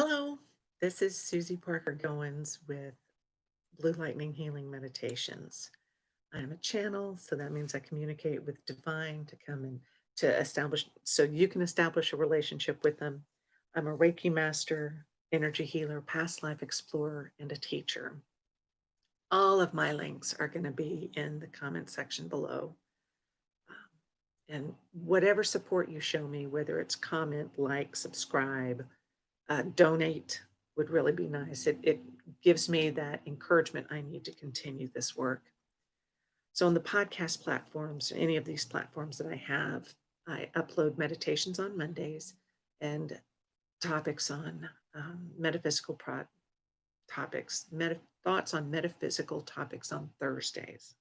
Hello, this is Susie Parker Goins with Blue Lightning Healing Meditations. I am a channel, so that means I communicate with divine to come and to establish, so you can establish a relationship with them. I'm a Reiki master, energy healer, past life explorer, and a teacher. All of my links are going to be in the comment section below. Um, And whatever support you show me, whether it's comment, like, subscribe, donate would really be nice. It gives me that encouragement I need to continue this work. So on the podcast platforms, any of these platforms that I have, I upload meditations on Mondays and topics on metaphysical topics, thoughts on metaphysical topics on Thursdays.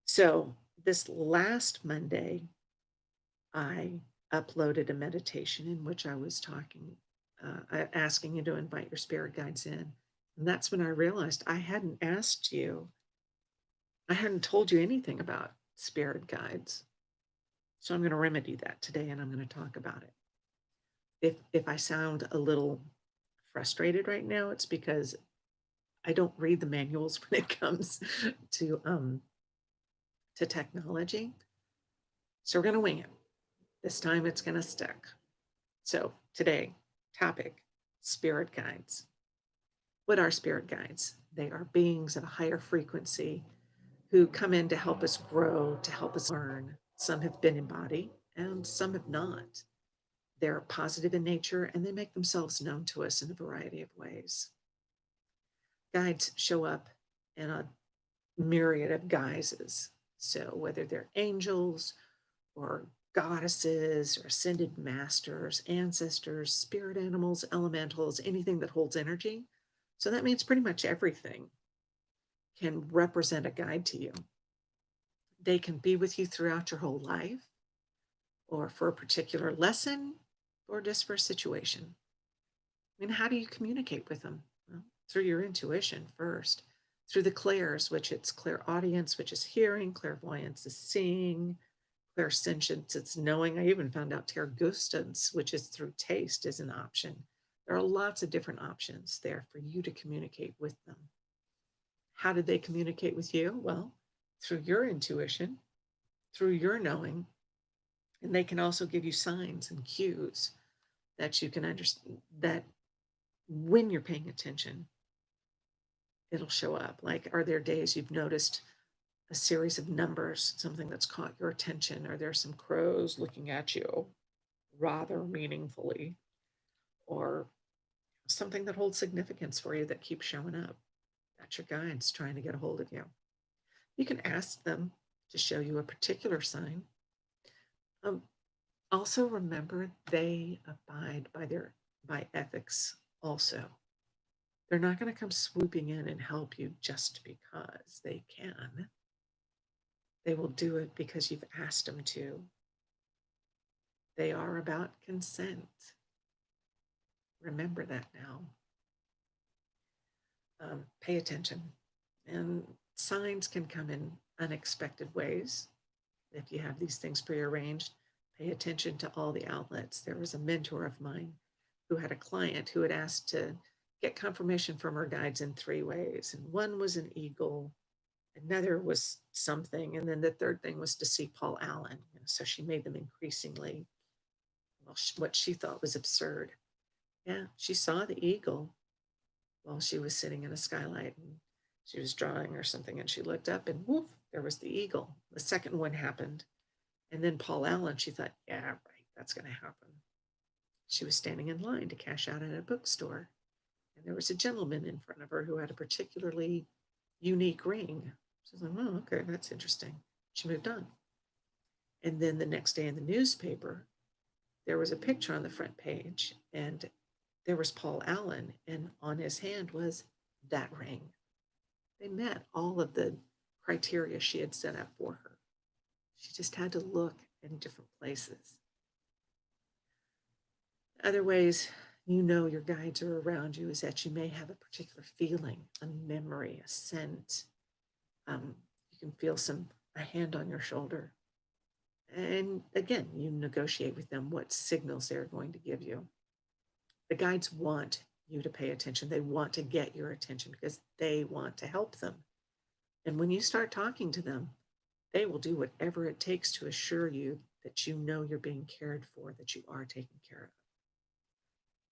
So this last Monday, I uploaded a meditation in which I was asking you to invite your spirit guides in. And that's when I realized I hadn't told you anything about spirit guides. So I'm going to remedy that today and I'm going to talk about it. If I sound a little frustrated right now, it's because I don't read the manuals when it comes to um to technology. So we're going to wing it. This time it's going to stick. So today, topic spirit guides. What are spirit guides? They are beings of a higher frequency who come in to help us grow, to help us learn. Some have been embodied and some have not. They're positive in nature and they make themselves known to us in a variety of ways. Guides show up in a myriad of guises. So, whether they're angels or goddesses or ascended masters, ancestors, spirit animals, elementals, anything that holds energy. So, that means pretty much everything can represent a guide to you. They can be with you throughout your whole life or for a particular lesson or just for a situation. I mean, how do you communicate with them? Well, through your intuition first, through the clairs, which it's clairaudience, which is hearing, clairvoyance is seeing, clairsentience, it's knowing. I even found out tergustance, which is through taste, is an option. There are lots of different options there for you to communicate with them. How did they communicate with you? Well, through your intuition, through your knowing, and they can also give you signs and cues that you can understand that when you're paying attention, it'll show up. Like, are there days you've noticed a series of numbers, something that's caught your attention? Are there some crows looking at you rather meaningfully? Or something that holds significance for you that keeps showing up? That's your guides trying to get a hold of you. You can ask them to show you a particular sign. Um, Also remember they abide by ethics also. They're not going to come swooping in and help you just because they can. They will do it because you've asked them to. They are about consent. Remember that now. Pay attention. And signs can come in unexpected ways. If you have these things prearranged, pay attention to all the outlets. There was a mentor of mine who had a client who had asked to get confirmation from her guides in three ways. And one was an eagle, another was something, and then the third thing was to see Paul Allen. So she made them increasingly, well, what she thought was absurd. Yeah, she saw the eagle while she was sitting in a skylight and she was drawing or something, and she looked up and woof, there was the eagle. The second one happened. And then Paul Allen, she thought, yeah, right, that's going to happen. She was standing in line to cash out at a bookstore. And there was a gentleman in front of her who had a particularly unique ring. She was like, oh, okay, that's interesting. She moved on. And then the next day in the newspaper, there was a picture on the front page, and there was Paul Allen, and on his hand was that ring. They met all of the criteria she had set up for her. She just had to look in different places. Other ways you know your guides are around you is that you may have a particular feeling, a memory, a scent. You can feel a hand on your shoulder. And again, you negotiate with them what signals they're going to give you. The guides want you to pay attention. They want to get your attention because they want to help them. And when you start talking to them, they will do whatever it takes to assure you that you know you're being cared for, that you are taken care of.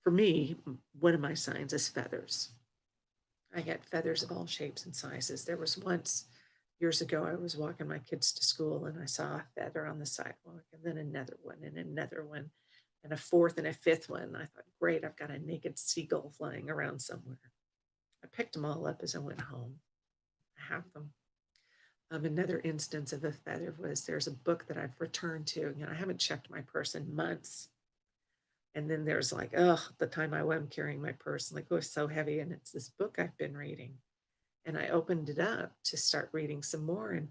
For me, one of my signs is feathers. I get feathers of all shapes and sizes. There was once years ago, I was walking my kids to school and I saw a feather on the sidewalk, and then another one, and another one, and a fourth and a fifth one. I thought, great, I've got a naked seagull flying around somewhere. I picked them all up as I went home. I have them. Another instance of a feather was there's a book that I've returned to. I haven't checked my purse in months. And then there's like, oh, the time I am carrying my purse, like, oh, it's so heavy. And it's this book I've been reading. And I opened it up to start reading some more. And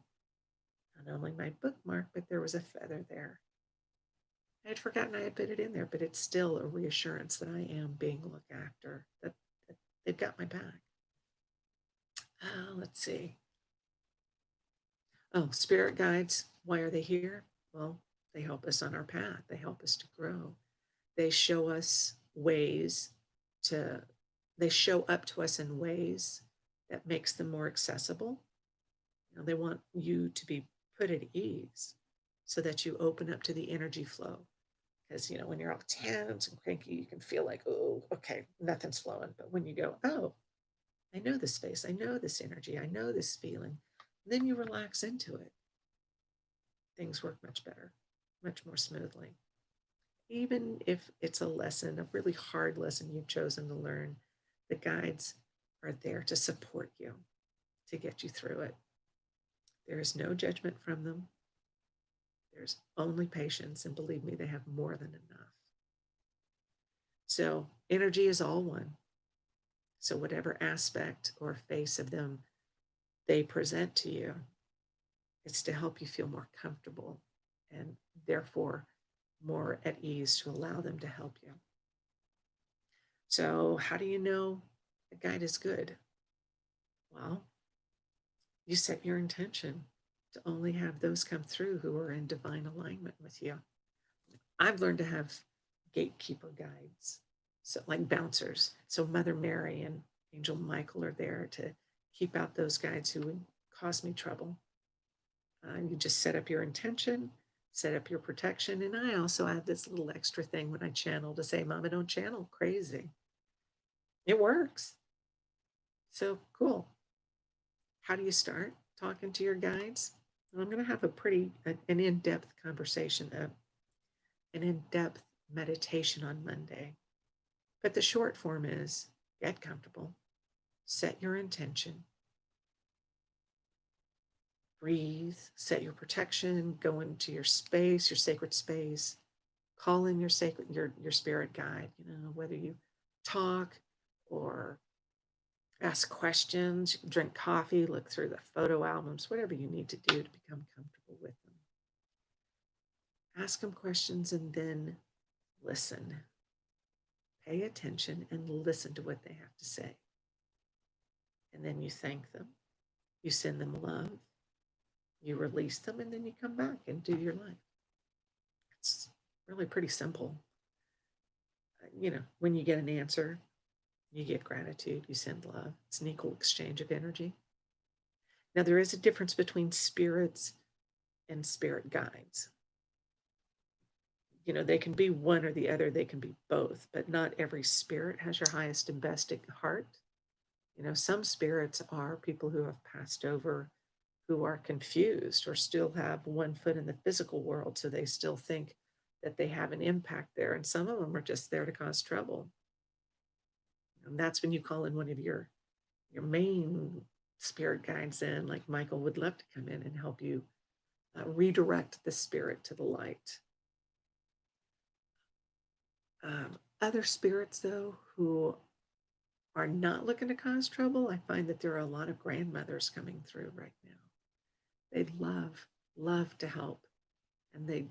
not only my bookmark, but there was a feather there. I had forgotten I had put it in there, but it's still a reassurance that I am being looked after, that they've got my back. Let's see. Oh, spirit guides. Why are they here? Well, they help us on our path. They help us to grow. They show us ways to, they show up to us in ways that makes them more accessible. They want you to be put at ease so that you open up to the energy flow. Because, when you're all tense and cranky, you can feel like, oh, okay, nothing's flowing. But when you go, oh, I know this space, I know this energy, I know this feeling, then you relax into it. Things work much better, much more smoothly. Even if it's a lesson, a really hard lesson you've chosen to learn, the guides are there to support you, to get you through it. There is no judgment from them. There's only patience, and believe me, they have more than enough. So energy is all one. So whatever aspect or face of them they present to you, it's to help you feel more comfortable and therefore more at ease to allow them to help you. So how do you know a guide is good? Well, you set your intention to only have those come through who are in divine alignment with you. I've learned to have gatekeeper guides, so like bouncers. So Mother Mary and Angel Michael are there to keep out those guides who would cause me trouble. You just set up your intention, set up your protection. And I also add this little extra thing when I channel to say, Mama, don't channel crazy. It works. So cool. How do you start talking to your guides? Well, I'm going to have an in-depth conversation, an in-depth meditation on Monday. But the short form is get comfortable, set your intention, breathe, set your protection, go into your space, your sacred space, call in your spirit guide, whether you talk or ask questions, drink coffee, look through the photo albums, whatever you need to do to become comfortable with them. Ask them questions and then listen. Pay attention and listen to what they have to say. And then you thank them. You send them love. You release them, and then you come back and do your life. It's really pretty simple. When you get an answer, you get gratitude, you send love. It's an equal exchange of energy. Now, there is a difference between spirits and spirit guides. They can be one or the other, they can be both, but not every spirit has your highest and best at heart. Some spirits are people who have passed over, who are confused or still have one foot in the physical world, so they still think that they have an impact there. And some of them are just there to cause trouble. And that's when you call in one of your main spirit guides in, like Michael would love to come in and help you redirect the spirit to the light. Other spirits, though, who are not looking to cause trouble, I find that there are a lot of grandmothers coming through right now. They'd love to help. And they're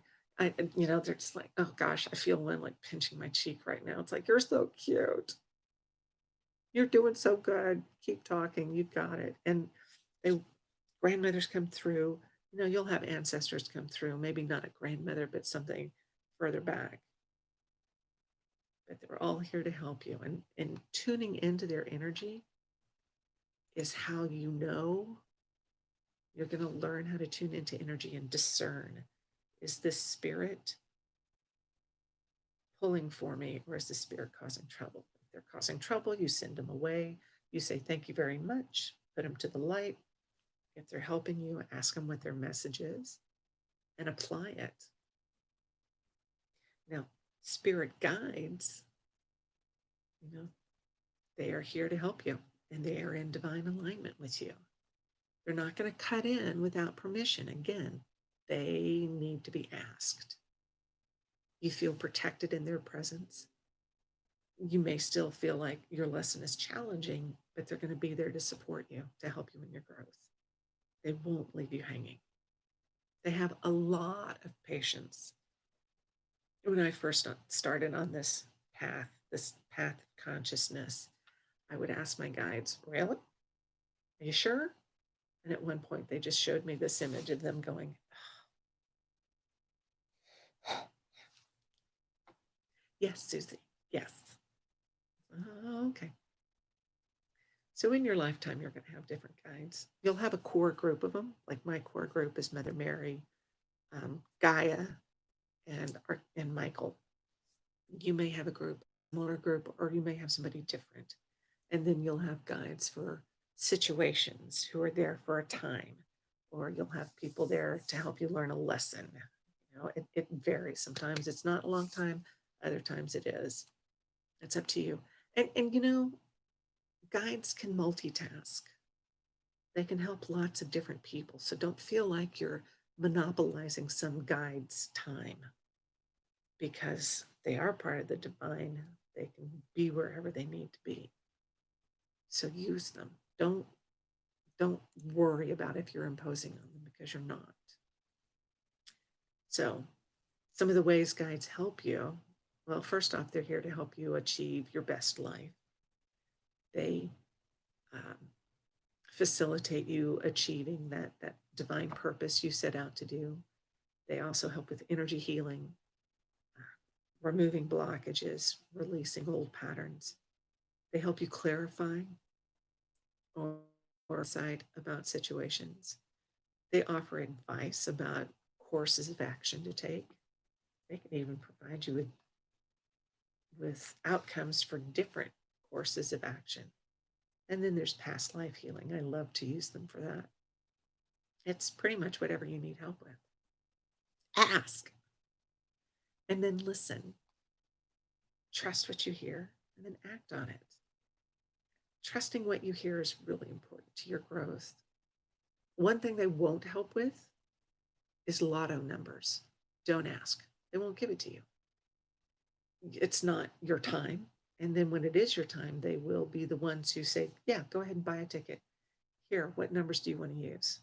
just like, oh gosh, I feel one like pinching my cheek right now. It's like, you're so cute. You're doing so good. Keep talking. You've got it. And grandmothers come through. You'll have ancestors come through. Maybe not a grandmother, but something further back. but they're all here to help you. And tuning into their energy is how you know you're going to learn how to tune into energy and discern, is this spirit pulling for me, or is the spirit causing trouble? If they're causing trouble, you send them away. You say, thank you very much, put them to the light. If they're helping you, ask them what their message is and apply it. Now, spirit guides, you know, they are here to help you and they are in divine alignment with you. They're not going to cut in without permission. Again, they need to be asked. You feel protected in their presence. You may still feel like your lesson is challenging, but they're going to be there to support you, to help you in your growth. They won't leave you hanging. They have a lot of patience. When I first started on this path of consciousness, I would ask my guides, really? Are you sure? And at one point, they just showed me this image of them going, yes, Susie, yes. Okay. So in your lifetime, you're going to have different guides. You'll have a core group of them. Like my core group is Mother Mary, Gaia, and Michael. You may have a group, smaller group, or you may have somebody different. And then you'll have guides for situations who are there for a time, or you'll have people there to help you learn a lesson. You know, it varies. Sometimes it's not a long time, other times it is. It's up to you. And you know, guides can multitask. They can help lots of different people. So don't feel like you're monopolizing some guide's time, because they are part of the divine. They can be wherever they need to be. So use them. Don't worry about if you're imposing on them, because you're not. So some of the ways guides help you, well, first off, they're here to help you achieve your best life. They um, facilitate you achieving that divine purpose you set out to do. They also help with energy healing, removing blockages, releasing old patterns. They help you clarify or insight about situations. They offer advice about courses of action to take. They can even provide you with outcomes for different courses of action. And then there's past life healing. I love to use them for that. It's pretty much whatever you need help with. Ask and then listen. Trust what you hear and then act on it. Trusting what you hear is really important to your growth. One thing they won't help with is lotto numbers. Don't ask. They won't give it to you. It's not your time. And then when it is your time, they will be the ones who say, yeah, go ahead and buy a ticket. Here, what numbers do you want to use?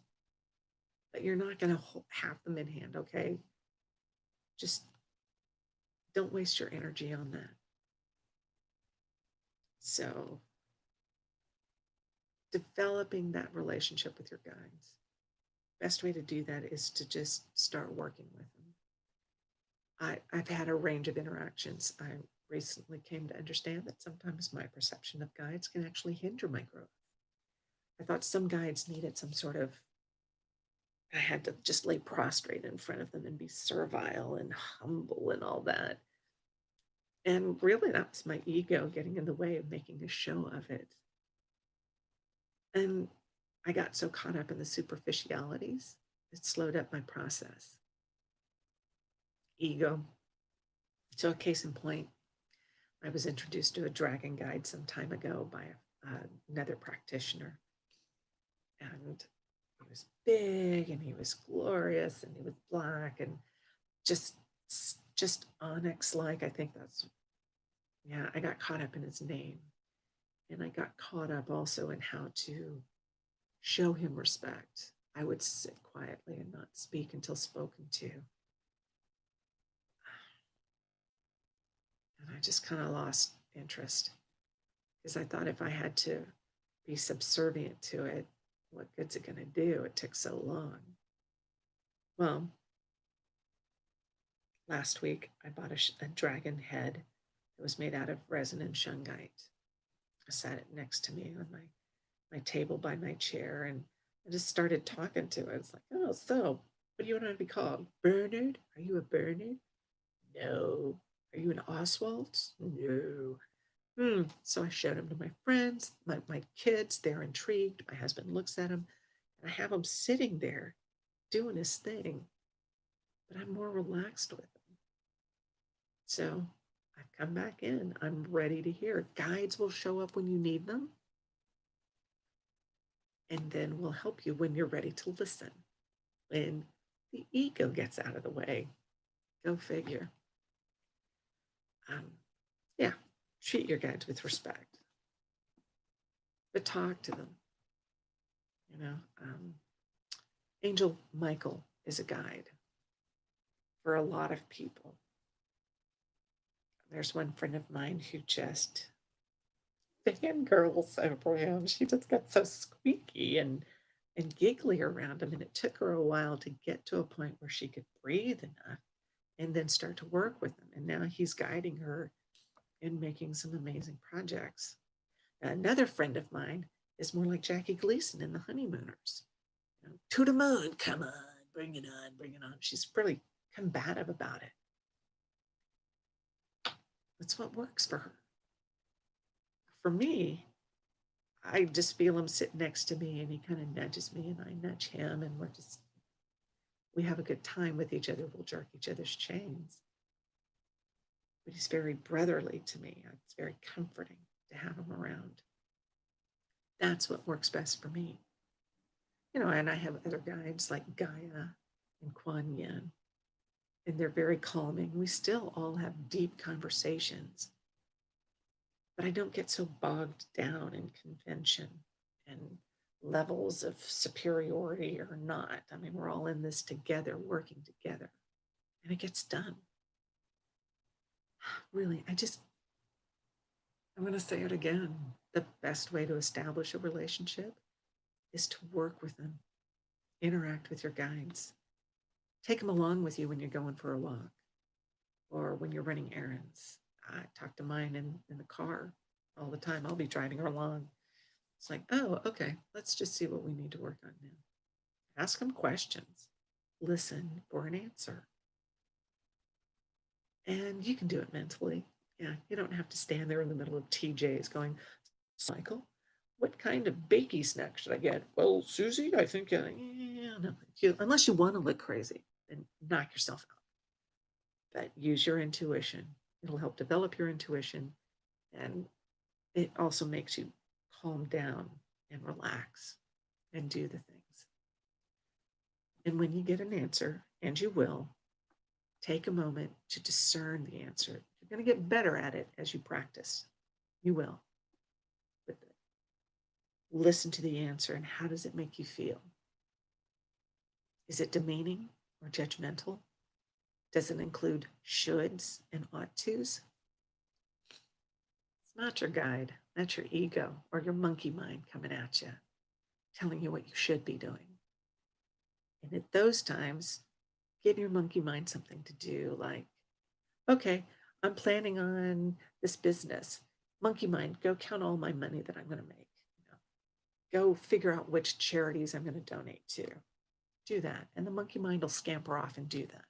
But you're not going to have them in hand, okay? Just don't waste your energy on that. So, developing that relationship with your guides. Best way to do that is to just start working with them. I've had a range of interactions. I recently came to understand that sometimes my perception of guides can actually hinder my growth. I thought some guides needed some sort of, I had to just lay prostrate in front of them and be servile and humble and all that. And really, that was my ego getting in the way of making a show of it. And I got so caught up in the superficialities, it slowed up my process. Ego. So, a case in point, I was introduced to a dragon guide some time ago by another practitioner. And he was big and he was glorious and he was black and just just onyx like. I think that's, yeah, I got caught up in his name. And I got caught up also in how to show him respect. I would sit quietly and not speak until spoken to. And I just kind of lost interest, because I thought if I had to be subservient to it, what good's it going to do? It took so long. Well, last week I bought a dragon head It was made out of resin and shungite. I sat it next to me on my table by my chair, and I just started talking to it. It's like, oh, so what do you want to be called? Bernard? Are you a Bernard? No. Are you an Oswald? No. So I showed him to my friends, my kids. They're intrigued. My husband looks at him, and I have him sitting there doing his thing, but I'm more relaxed with him. So I've come back in. I'm ready to hear. Guides will show up when you need them, and then we'll help you when you're ready to listen, when the ego gets out of the way. Go figure. Um, yeah, treat your guides with respect, but talk to them. You know, Angel Michael is a guide for a lot of people. There's one friend of mine who just fangirls over him. She just got so squeaky and giggly around him, and it took her a while to get to a point where she could breathe enough and then start to work with him. And now he's guiding her in making some amazing projects. Another friend of mine is more like Jackie Gleason in The Honeymooners. You know, to the moon, come on, bring it on, bring it on. She's really combative about it. That's what works for her. For me, I just feel him sit next to me and he kind of nudges me and I nudge him and we have a good time with each other. We'll jerk each other's chains. But he's very brotherly to me. It's very comforting to have him around. That's what works best for me. You know, and I have other guides like Gaia and Kuan Yin, and they're very calming. We still all have deep conversations, but I don't get so bogged down in convention and levels of superiority or not. I mean, we're all in this together, working together, and it gets done. Really, I'm going to say it again. The best way to establish a relationship is to work with them, interact with your guides, take them along with you when you're going for a walk or when you're running errands. I talk to mine in the car all the time. I'll be driving her along. It's like, oh, okay, let's just see what we need to work on now. Ask them questions, listen for an answer. And you can do it mentally. Yeah, you don't have to stand there in the middle of TJ's going, Michael, what kind of bakey snack should I get? Well, Susie, I think, yeah, no. Unless you want to look crazy, then knock yourself out. But use your intuition. It'll help develop your intuition. And it also makes you calm down and relax and do the things. And when you get an answer, and you will, take a moment to discern the answer. You're going to get better at it as you practice. You will. But listen to the answer and how does it make you feel? Is it demeaning or judgmental? Does it include shoulds and ought tos? It's not your guide. That's your ego or your monkey mind coming at you, telling you what you should be doing. And at those times, give your monkey mind something to do, like, okay, I'm planning on this business. Monkey mind, go count all my money that I'm going to make. Go figure out which charities I'm going to donate to. Do that. And the monkey mind will scamper off and do that.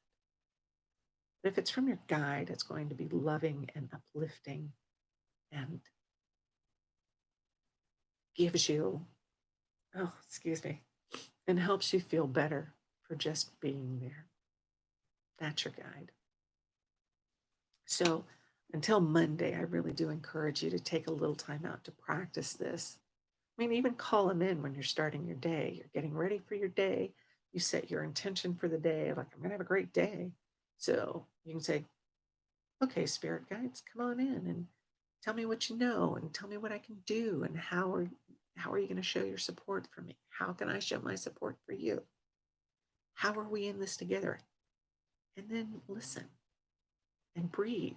But if it's from your guide, it's going to be loving and uplifting and gives you, oh, excuse me, and helps you feel better for just being there. That's your guide. So until Monday, I really do encourage you to take a little time out to practice this. I mean, even call them in when you're starting your day. You're getting ready for your day. You set your intention for the day, like, I'm going to have a great day. So you can say, okay, spirit guides, come on in and tell me what you know and tell me what I can do and how are you going to show your support for me? How can I show my support for you? How are we in this together? And then listen and breathe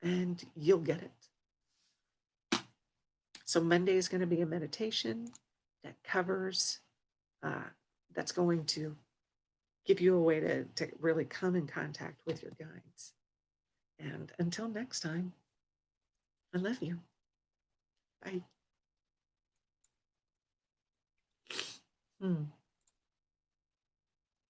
and you'll get it. So Monday is going to be a meditation that covers, that's going to give you a way to really come in contact with your guides. And until next time, I love you. Bye. Hmm.